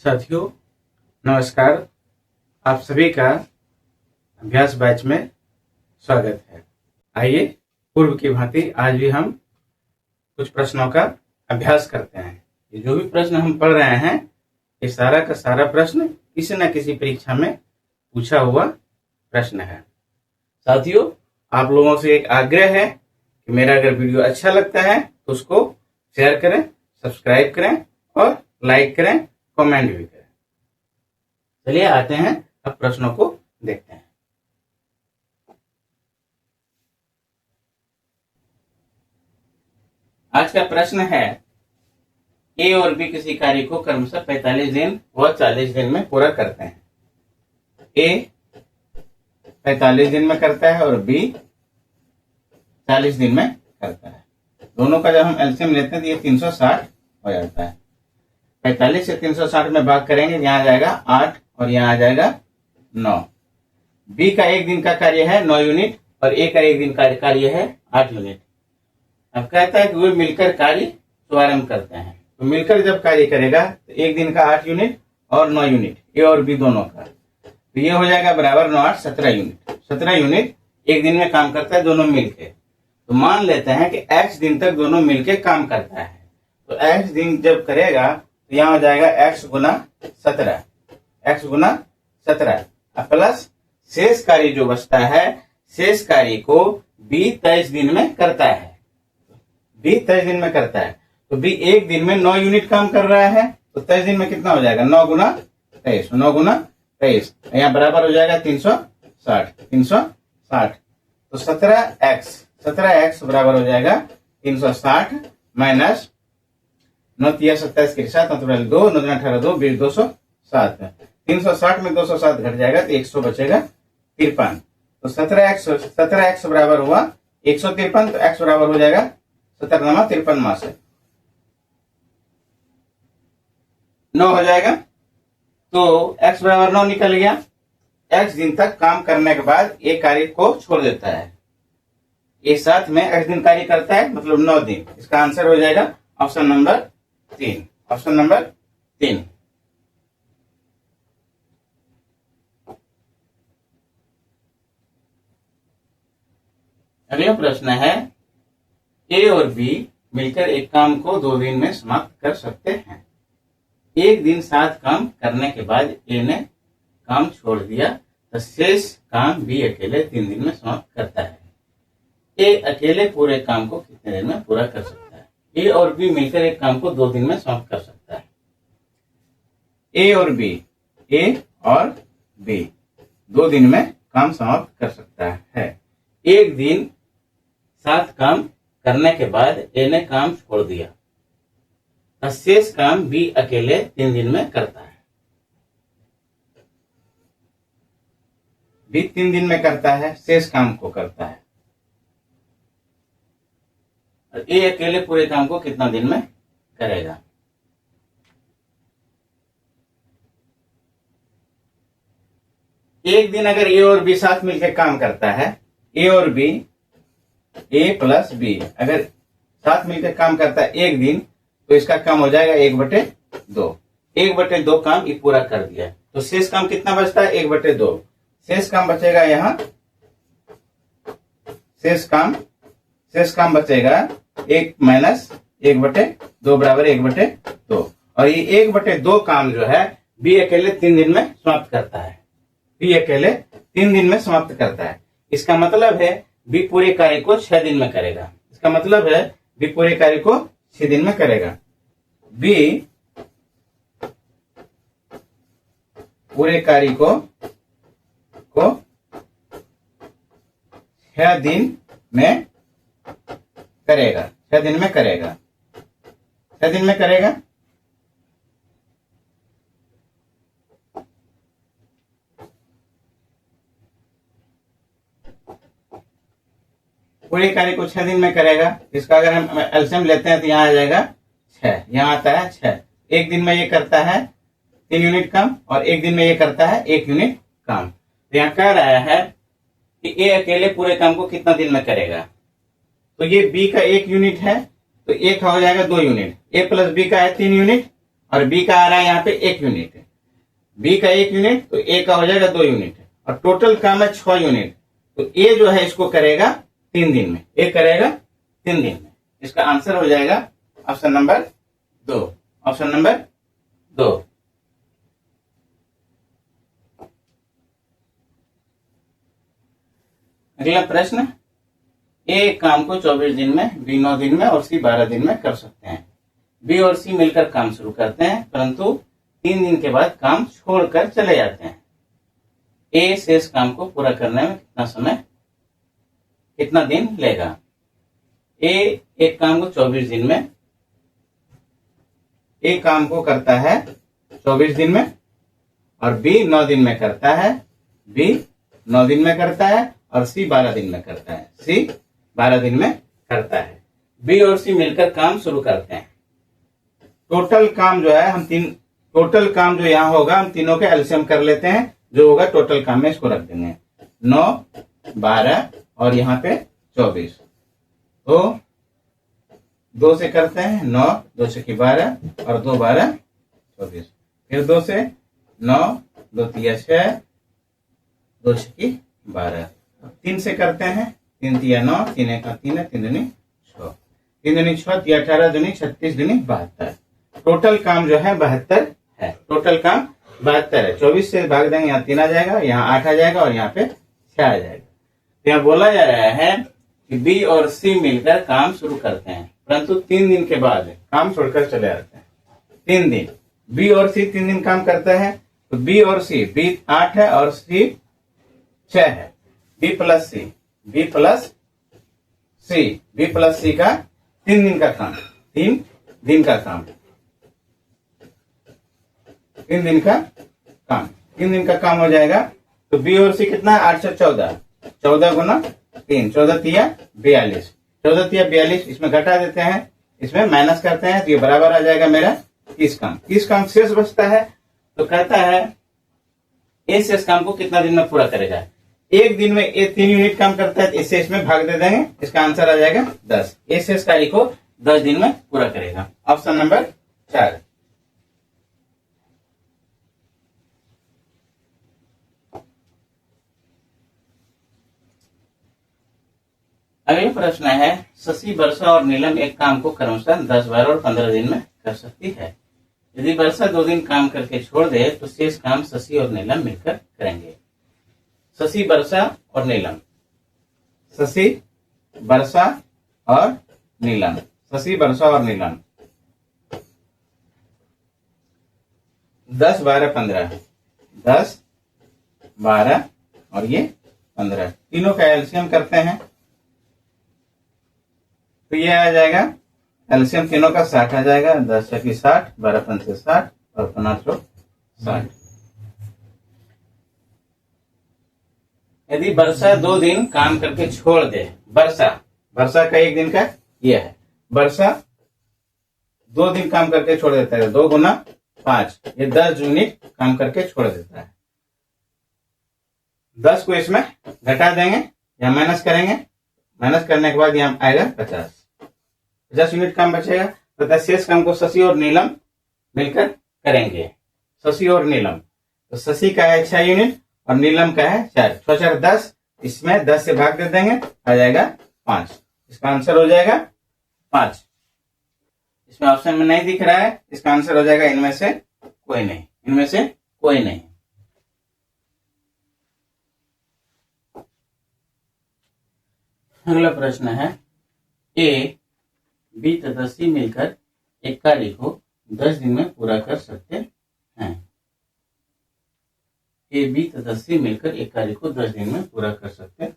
साथियों नमस्कार। आप सभी का अभ्यास बैच में स्वागत है। आइए पूर्व की भांति आज भी हम कुछ प्रश्नों का अभ्यास करते हैं। ये जो भी प्रश्न हम पढ़ रहे हैं ये सारा का सारा प्रश्न किसी न किसी परीक्षा में पूछा हुआ प्रश्न है। साथियों आप लोगों से एक आग्रह है कि मेरा अगर वीडियो अच्छा लगता है तो उसको शेयर करें, सब्सक्राइब करें और लाइक करें, कमेंट भी करें। चलिए आते हैं अब प्रश्नों को देखते हैं। आज का प्रश्न है ए और बी किसी कार्य को क्रमशः 45 दिन व 40 दिन में पूरा करते हैं। ए 45 दिन में करता है और बी 40 दिन में करता है। दोनों का जब हम एलसीएम लेते हैं तो ये 360 हो जाता है। 45 से 360 में भाग करेंगे, यहाँ आ जाएगा 8 और यहाँ आ जाएगा 9। बी का एक दिन का कार्य है 9 यूनिट और ए का एक दिन का कार्य है 8 यूनिट। अब कहता है कि वे मिलकर कार्य शुभारंभ करते हैं। तो मिलकर जब कार्य करेगा तो एक दिन का 8 यूनिट और 9 यूनिट ए और बी दोनों का, तो ये हो जाएगा बराबर 9 8 17 यूनिट। 17 यूनिट एक दिन में काम करता है दोनों मिलके। तो मान लेते हैं कि x दिन तक दोनों मिलके काम करता है। तो x दिन जब करेगा तो यहाँ हो जाएगा x गुना 17, x गुना 17 प्लस शेष कार्य जो बचता है, शेष कार्य को b 23 दिन में करता है। b 23 दिन में करता है तो b एक दिन में 9 यूनिट काम कर रहा है, तो 23 दिन में कितना हो जाएगा 9 गुना 23, 9 गुना 23 यहाँ बराबर हो जाएगा 360। तो 17x बराबर हो जाएगा 360 माइनस 9 3 27 के साथ 2 9 18 2 20 207। 360 में 207 घट जाएगा तो 100 बचेगा 53। तो 17x बराबर हुआ 153। तो x बराबर हो जाएगा 17 53 माह से 9 हो जाएगा। तो x बराबर 9 निकल गया। x दिन तक काम करने के बाद एक कार्य को छोड़ देता है। एक साथ में x दिन कार्य करता है मतलब 9 दिन। इसका आंसर हो जाएगा ऑप्शन नंबर 3। Option number 3। अगला प्रश्न है ए और बी मिलकर एक काम को 2 दिन में समाप्त कर सकते हैं। एक दिन 7 काम करने के बाद ए ने काम छोड़ दिया तो शेष काम बी अकेले 3 दिन में समाप्त करता है। ए अकेले पूरे काम को कितने दिन में पूरा कर सकता है? ए और बी मिलकर एक काम को 2 दिन में समाप्त कर सकता है। ए और बी 2 दिन में काम समाप्त कर सकता है। एक दिन 7 काम करने के बाद ए ने काम छोड़ दिया तो शेष काम बी अकेले 3 दिन में करता है। बी 3 दिन में करता है, शेष काम को करता है। और ए अकेले पूरे काम को कितना दिन में करेगा? एक दिन अगर ए और बी साथ मिलकर काम करता है, ए और बी, ए प्लस बी अगर साथ मिलकर काम करता है एक दिन, तो इसका काम हो जाएगा 1/2। 1/2 काम ये पूरा कर दिया तो शेष काम कितना बचता है? 1/2। शेष काम बचेगा यहाँ, शेष काम बचेगा 1 माइनस 1/2 बराबर 1/2। और ये 1/2 काम जो है बी अकेले 3 दिन में समाप्त करता है। बी अकेले 3 दिन में समाप्त करता है। इसका मतलब है बी पूरे कार्य को 6 दिन में करेगा। इसका मतलब है बी पूरे कार्य को 6 दिन में करेगा। बी पूरे कार्य को 6 दिन में करेगा। 6 दिन में करेगा। 6 दिन में करेगा। पूरे कार्य को 6 दिन में करेगा। इसका अगर हम एलसीएम लेते हैं तो यहाँ आ जाएगा 6, यहाँ आता है 6। एक दिन में ये करता है 3 यूनिट काम और एक दिन में ये करता है 1 यूनिट काम। तो यहाँ कह रहा है कि ए अकेले पूरे काम को कितना दिन में करेगा। तो ये बी का 1 यूनिट है तो ए का हो जाएगा 2 यूनिट। ए प्लस बी का है 3 यूनिट और बी का आ रहा है यहाँ पे 1 यूनिट है। बी का 1 यूनिट तो ए का हो जाएगा 2 यूनिट है, और टोटल काम है 6 यूनिट। तो ए जो है इसको करेगा 3 दिन में, ए करेगा 3 दिन में। इसका आंसर हो जाएगा ऑप्शन नंबर 2, ऑप्शन नंबर 2। अगला प्रश्न, ए काम को 24 दिन में, बी 9 दिन में और सी 12 दिन में कर सकते हैं। बी और सी मिलकर काम शुरू करते हैं, परंतु 3 दिन के बाद काम छोड़कर चले जाते हैं। ए शेष काम को पूरा करने में कितना दिन लेगा? ए एक काम को 24 दिन में, ए काम को करता है 24 दिन में, और बी 9 दिन में करता है, बी 9 दिन में करता है, और सी 12 दिन में करता है, सी 12 दिन में करता है। बी और सी मिलकर काम शुरू करते हैं। टोटल काम जो है टोटल काम जो यहाँ होगा हम तीनों के एलसीएम कर लेते हैं, जो होगा टोटल काम में इसको रख देंगे 9, 12 और यहाँ पे 24। तो 2 से करते हैं 9, 2 से 12 और 2 12 24, फिर 2 से 9, 2 3 6, 2 6 12। 3 से करते हैं 3 3 9, 3 1 3, 3 2 6, 3 2 6, 3 18 2 36 2 72। टोटल काम जो है 72 है, टोटल काम 72 है। 24 से भाग देंगे, यहाँ 3 आ जाएगा, यहाँ 8 आ जाएगा और यहाँ पे 6 आ जाएगा। तो यहाँ बोला जा रहा है कि बी और सी मिलकर काम शुरू करते हैं, परंतु 3 दिन के बाद काम छोड़कर चले जाते हैं। 3 दिन बी और सी 3 दिन काम करता है, तो बी और सी, बी 8 है और सी 6 है। बी प्लस सी, बी प्लस सी, बी प्लस सी का 3 दिन का काम, 3 दिन का काम, 3 दिन का काम, 3 दिन का काम हो जाएगा। तो बी और सी कितना है? 8 से 14, 14 गुना 3, 14 तिया 42, 14 तिया 42। इसमें घटा देते हैं, इसमें माइनस करते हैं, तो ये बराबर आ जाएगा मेरा 30 काम। 30 काम शेष बचता है। तो कहता है ए शेष काम को कितना दिन में पूरा करेगा? एक दिन में ए 3 यूनिट काम करता है, तो इससे इसमें भाग दे देंगे, इसका आंसर आ जाएगा 10। ए शेष कार्य को 10 दिन में पूरा करेगा, ऑप्शन नंबर 4। अगला प्रश्न है, शशि, वर्षा और नीलम एक काम को क्रमशः 10, 12 और 15 दिन में कर सकती है। यदि वर्षा 2 दिन काम करके छोड़ दे तो शेष काम शशि और नीलम मिलकर करेंगे। शशि, वर्षा और नीलम, शशि, वर्षा और नीलम, शशि, वर्षा और नीलम 10, 12, 15, 10, 12 और ये 15, तीनों का एलसीएम करते हैं तो ये आ जाएगा एलसीएम तीनों का 60 आ जाएगा। 10 छकी 60, 12 पंचे 60 और 5 60। यदि वर्षा 2 दिन काम करके छोड़ दे, वर्षा का 1 दिन का ये है, वर्षा 2 दिन काम करके छोड़ देता है, 2 गुना 5, ये 10 यूनिट काम करके छोड़ देता है। 10 को इसमें घटा देंगे या माइनस करेंगे, माइनस करने के बाद यहाँ आएगा 50 यूनिट काम बचेगा। तो शेष काम को शशि और नीलम मिलकर करेंगे। शशि और नीलम, तो शशि का है 6 यूनिट और नीलम का है 4, 6 4 10, इसमें 10 से भाग दे देंगे, आ जाएगा 5। इसका आंसर हो जाएगा 5। इसमें ऑप्शन में नहीं दिख रहा है, इसका आंसर हो जाएगा इनमें से कोई नहीं, इनमें से कोई नहीं। अगला प्रश्न है, ए, बी तथा सी मिलकर एक कार्य को 10 दिन में पूरा कर सकते हैं। ए, बी तथा सी मिलकर एक कार्य को 10 दिन में पूरा कर सकते हैं।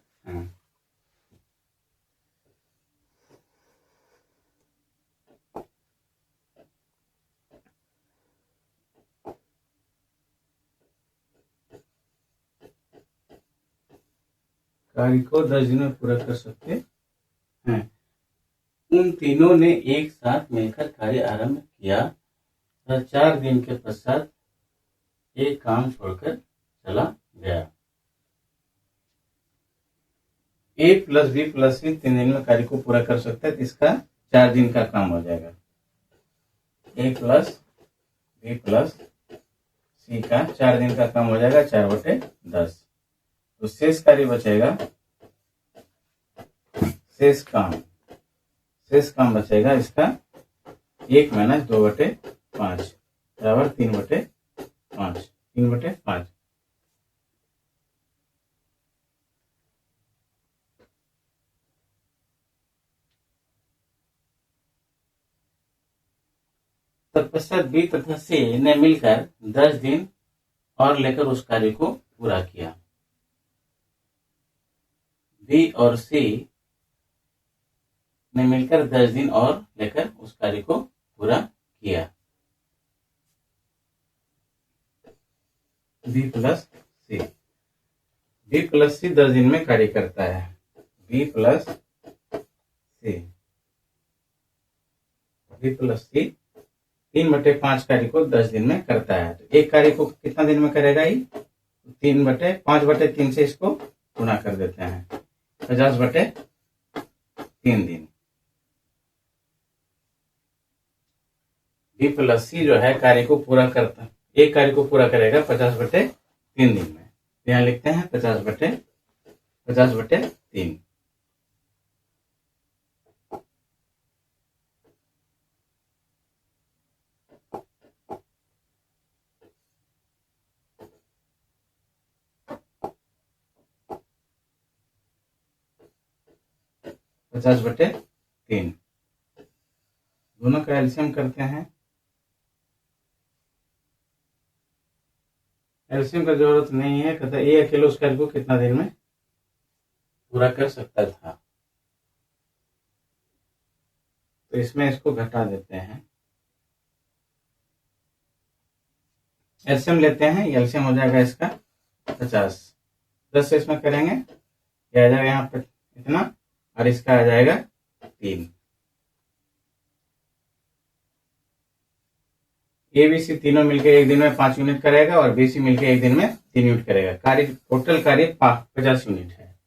कार्य को 10 दिन में पूरा कर सकते हैं। उन तीनों ने एक साथ मिलकर कार्य आरंभ किया तथा 4 दिन के पश्चात एक काम छोड़कर चला गया। ए प्लस बी प्लस सी 3 दिन में कार्य को पूरा कर सकता है, तो इसका 4 दिन का काम हो जाएगा। ए प्लस बी प्लस सी का 4 दिन का काम हो जाएगा 4/10। तो शेष कार्य बचेगा, शेष काम बचेगा इसका 1 - 2/5 बराबर 3/5। तत्पश्चात बी तथा सी ने मिलकर 10 दिन और लेकर उस कार्य को पूरा किया। बी और सी ने मिलकर 10 दिन और लेकर उस कार्य को पूरा किया। बी प्लस सी 10 दिन में कार्य करता है। बी प्लस सी 3/5 कार्य को 10 दिन में करता है। तो एक कार्य को कितना दिन में करेगा? ये 5/3 से इसको गुणा कर देते हैं, 50/3 दिन। बी प्लस सी जो है कार्य को पूरा करता, एक कार्य को पूरा करेगा 50/3 दिन में। यहाँ लिखते हैं 50/3। दोनों का एलसीएम करते हैं। एलसीएम का जरूरत नहीं है, कहता ये अकेले उस कार्य को कितना दिन में पूरा कर सकता था। तो इसमें इसको घटा देते हैं, एलसीएम लेते हैं। एलसीएम हो जाएगा इसका 50, 10 से इसमें करेंगे, ये आ जाएगा यहाँ पे इतना, और इसका आ जाएगा 3। ए बी सी तीनों मिलकर एक दिन में 5 यूनिट करेगा और बी सी मिलकर एक दिन में 3 यूनिट करेगा। टोटल कार्य 50 यूनिट है।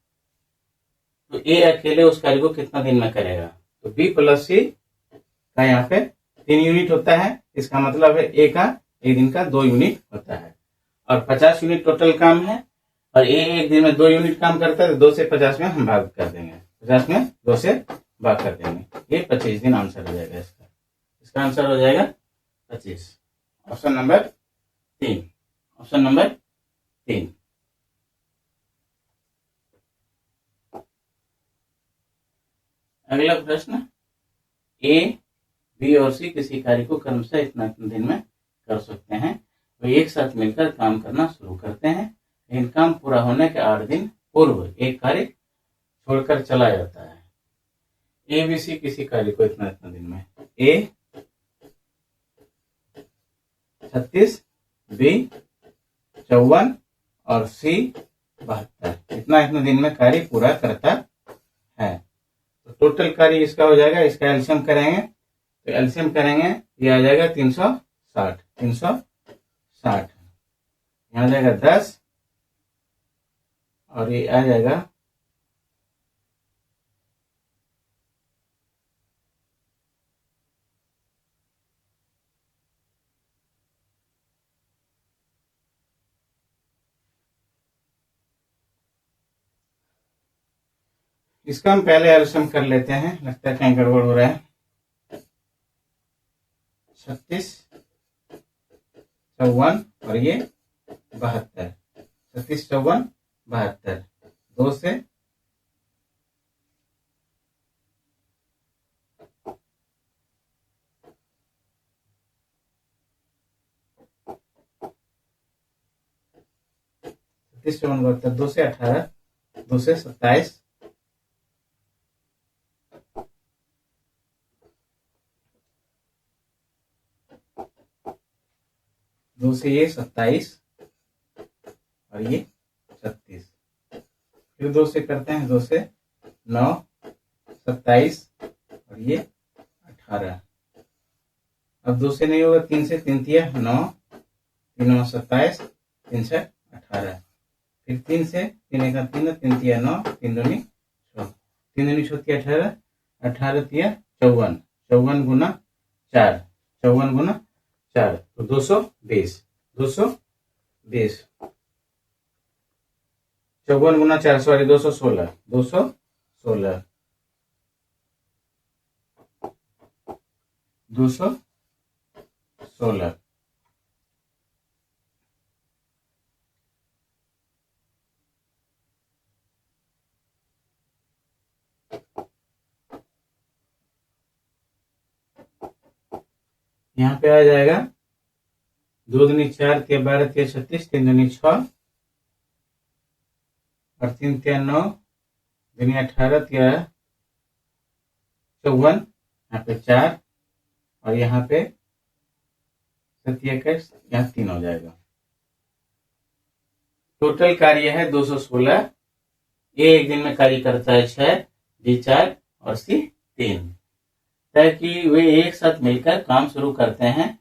तो ए अकेले उस कार्य को कितना दिन में करेगा? तो बी प्लस सी का यहाँ पे 3 यूनिट होता है। इसका मतलब है ए का एक दिन का 2 यूनिट होता है, और 50 यूनिट टोटल काम है, और ए एक दिन में 2 यूनिट काम करता है। तो 2 से 50 में हम भाग कर देंगे, 50 में 2 से भाग कर देंगे। ये 25 दिन आंसर हो जाएगा इसका आंसर हो जाएगा 25। Option number 3। अगला प्रश्न, ए बी और सी किसी कार्य को क्रमशः इतना दिन में कर सकते हैं। वे एक साथ मिलकर काम करना शुरू करते हैं, लेकिन काम पूरा होने के 8 दिन पूर्व एक कार्य छोड़कर चला जाता है। ए बी सी किसी कार्य को इतना दिन में, ए 36, बी 54 और सी 72 इतना दिन में कार्य पूरा करता है। तो टोटल कार्य इसका हो जाएगा, इसका एलसीएम करेंगे, तो एलसीएम करेंगे ये आ जाएगा 360। यहाँ आ जाएगा 10 और ये आ जाएगा इसका हम पहले एलसीएम कर लेते हैं, लगता है कहीं गड़बड़ हो रहा है। 36, 54 और ये 72, 36, 54, 72 2 से 2 से 18, 2 से 27, 2 से ये 27 और ये 36, फिर 2 से करते हैं, 2 से 9, 27 और ये 18। अब 2 से नहीं होगा, 3 से 3 तिया 9, 3 9 27, 3 से 18, फिर 3 से 3 1 3 3 तिया 9, 3 दूनी 6, 3 दूनी 6 तिया 18, 18 तिया 54, 54 गुना 4, 54 गुना 4 तो 220, 220। 54 गुना 4 सॉरी 216, 216, 216। यहाँ पे आ जाएगा 2 दूनी 4, 3 12, 3 36, 3 दूनी 6 और 3 3 9, दूनी 18, 3 54, यहाँ पे 4 और यहाँ पे 7 यहाँ 3 हो जाएगा। टोटल कार्य है 216। ए एक दिन में कार्य करता है 6, बी 4 और सी 3। ताकि वे एक साथ मिलकर काम शुरू करते हैं,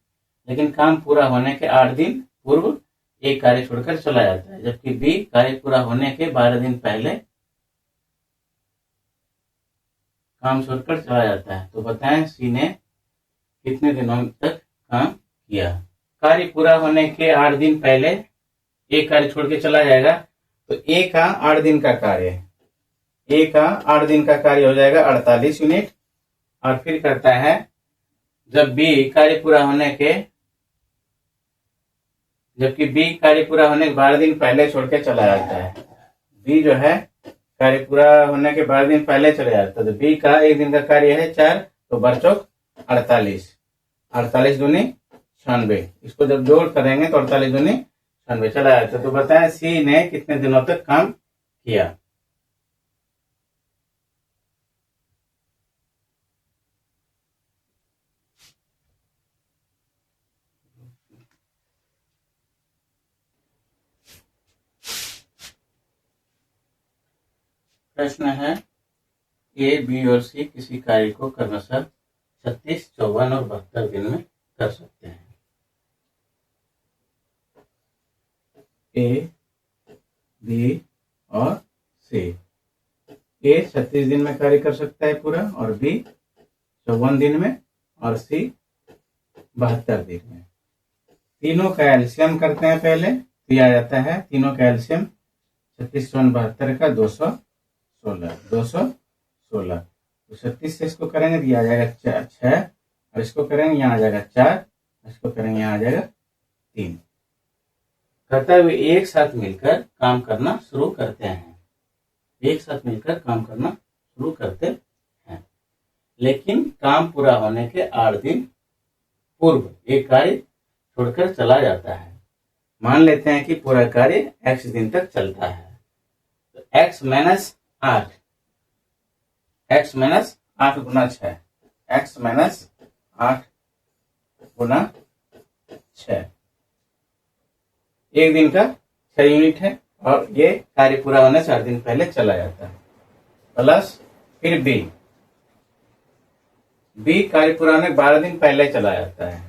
लेकिन काम पूरा होने के 8 दिन पूर्व एक कार्य छोड़कर चला जाता है, जबकि बी कार्य पूरा होने के 12 दिन पहले काम छोड़कर चला जाता है। तो बताएं सी ने कितने दिनों तक काम किया। कार्य पूरा होने के 8 दिन पहले एक कार्य छोड़ के चला जाएगा, तो ए का 8 दिन का कार्य, ए का 8 दिन का कार्य हो जाएगा 48 यूनिट। और फिर करता है जब बी कार्य पूरा होने के, जबकि बी कार्य पूरा होने के 12 दिन पहले छोड़ के चला जाता है। बी जो है कार्य पूरा होने के 12 दिन पहले चले जाता है, तो बी का एक दिन का कार्य है 4, तो 12 चौक 48, 48 दूनी 96। इसको जब जोड़ करेंगे तो 48 दूनी 96 चला जाता है। तो बताएं सी ने कितने दिनों तक काम किया। प्रश्न है ए, बी और सी किसी कार्य को क्रमशः 36, 54 और 72 दिन में कर सकते हैं। ए, बी और सी। ए 36 दिन में कार्य कर सकता है पूरा, और बी 54 दिन में, और सी 72 दिन में। तीनों का एलसीएम करते हैं पहले, दिया जाता है तीनों का एलसीएम 36, 72 का 216, 216। तो 36 से इसको करेंगे तो आ जाएगा 6, और इसको करेंगे यहाँ आ जाएगा 4, इसको करेंगे यहाँ आ जाएगा 3। कहता है वे एक साथ मिलकर काम करना शुरू करते हैं, एक साथ मिलकर काम करना शुरू करते हैं, लेकिन काम पूरा होने के 8 दिन पूर्व एक कार्य छोड़कर चला जाता है। मान लेते हैं कि पूरा कार्य x दिन तक चलता है, तो x माइनस 8, x माइनस 8 गुना 6, x माइनस 8 गुना 6, एक दिन का 6 यूनिट है, और ये कार्य पूरा होने 4 दिन पहले चला जाता है। प्लस फिर बी, बी कार्य पूरा होने 12 दिन पहले चला जाता है,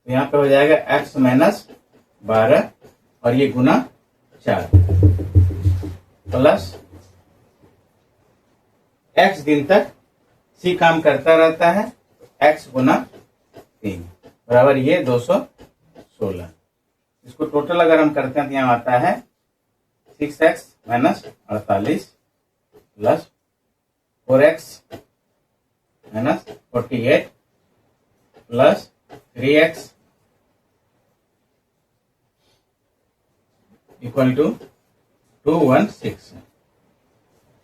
तो यहाँ पे हो जाएगा x माइनस 12 और ये गुना 4, प्लस x दिन तक सी काम करता रहता है, x गुना 3 बराबर ये 216। इसको टोटल अगर हम करते हैं तो यहाँ आता है 6x minus 48 plus 4x minus 48 plus 3x equal to 216।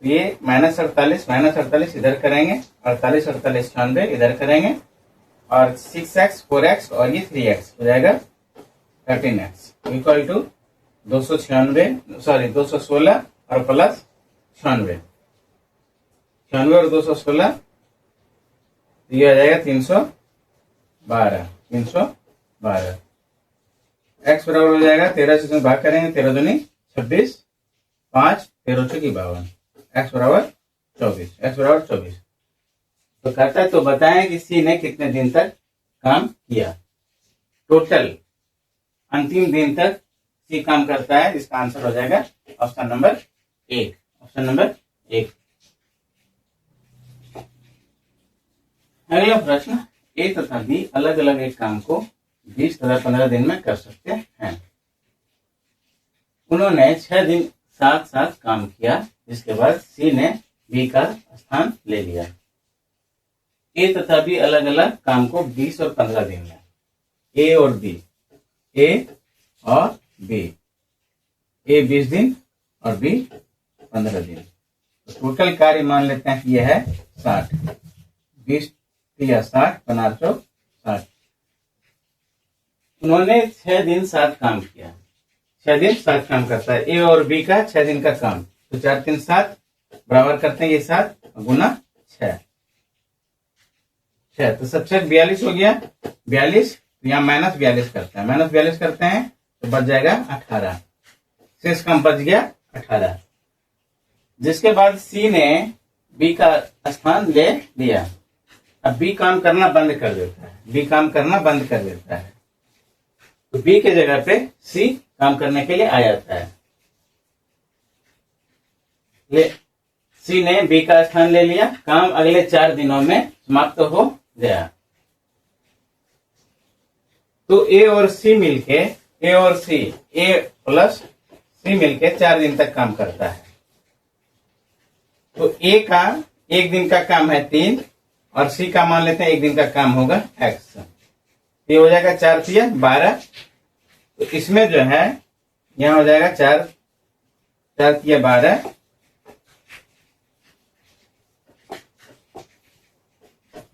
ये -48 इधर करेंगे, 48 48 96 इधर करेंगे, और 6x 4x और ये 3x हो जाएगा 13x इक्वल टू 216 और प्लस 96 और 216 ये आ जाएगा 312 x बराबर हो जाएगा 13 से भाग करेंगे, 13 दूनी 26, 5 13 चौकी 52, x बराबर 24। तो कहता है तो बताएं कि सी ने कितने दिन तक काम किया। टोटल अंतिम दिन तक सी काम करता है, जिसका आंसर हो जाएगा ऑप्शन नंबर 1, ऑप्शन नंबर 1। अगला प्रश्न, ए तथा बी अलग अलग एक काम को 20 तथा 15 दिन में कर सकते हैं। उन्होंने 6 दिन साथ साथ काम किया, जिसके बाद सी ने बी का स्थान ले लिया। ए तथा बी अलग अलग काम को 20 और 15 दिन में, ए और बी, ए और बी, ए 20 दिन और बी 15 दिन। तो टोटल कार्य मान लेते हैं कि यह है 60। 20 या 60 15 चौक 60। उन्होंने 6 दिन साथ काम किया। 6 दिन साथ काम करता है, ए और बी का 6 दिन का काम। तो 4 3 7 बराबर करते हैं, ये 7 गुना 6। तो 7 42 हो गया। 42 यहाँ माइनस 42 करते हैं, माइनस 42 करते हैं तो बच जाएगा 18। शेष कम बच गया 18। जिसके बाद सी ने बी का स्थान ले लिया। अब बी काम करना बंद कर देता है, बी काम करना बंद कर देता है, तो बी के जगह पे सी काम करने के लिए आ जाता है। सी ने बी का स्थान ले लिया, काम अगले 4 दिनों में समाप्त हो गया। तो ए और सी मिलके, ए और सी, ए प्लस सी मिलके 4 दिन तक काम करता है। तो ए का 1 दिन का काम है 3 और सी का मान लेते हैं 1 दिन का काम होगा x। ये हो जाएगा 4 तिया 12। तो इसमें जो है यहां हो जाएगा 4 तिया 12,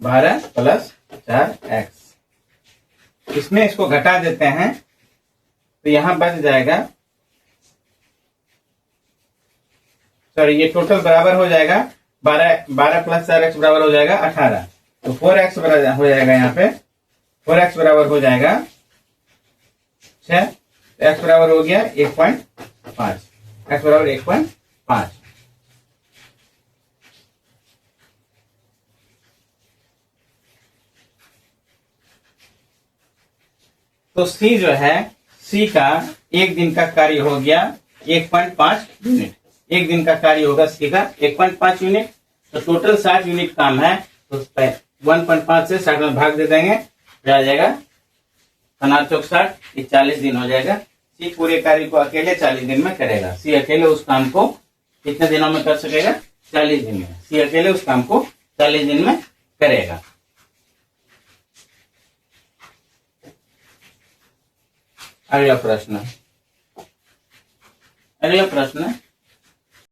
12 प्लस 4x। इसमें इसको घटा देते हैं तो यहां बच जाएगा, सॉरी ये टोटल बराबर हो जाएगा 12 प्लस 4x बराबर हो जाएगा 18। तो 4x बराबर हो जाएगा, यहाँ पे 4x बराबर हो जाएगा 6। तो x बराबर हो गया 1.5, x बराबर 1.5। तो C जो है, C का 1 दिन का कार्य हो गया 1.5 यूनिट। 1 दिन का कार्य होगा C का 1.5 यूनिट। तो टोटल 60 यूनिट काम है, तो 1.5 से 60 में भाग दे देंगे, आ जाएगा 15 चौक 60, ये 40 दिन हो जाएगा। C पूरे कार्य को अकेले 40 दिन में करेगा। C अकेले उस काम को कितने दिनों में कर सकेगा? 40 दिन में। C अकेले उस काम को 40 दिन में करेगा। अगला प्रश्न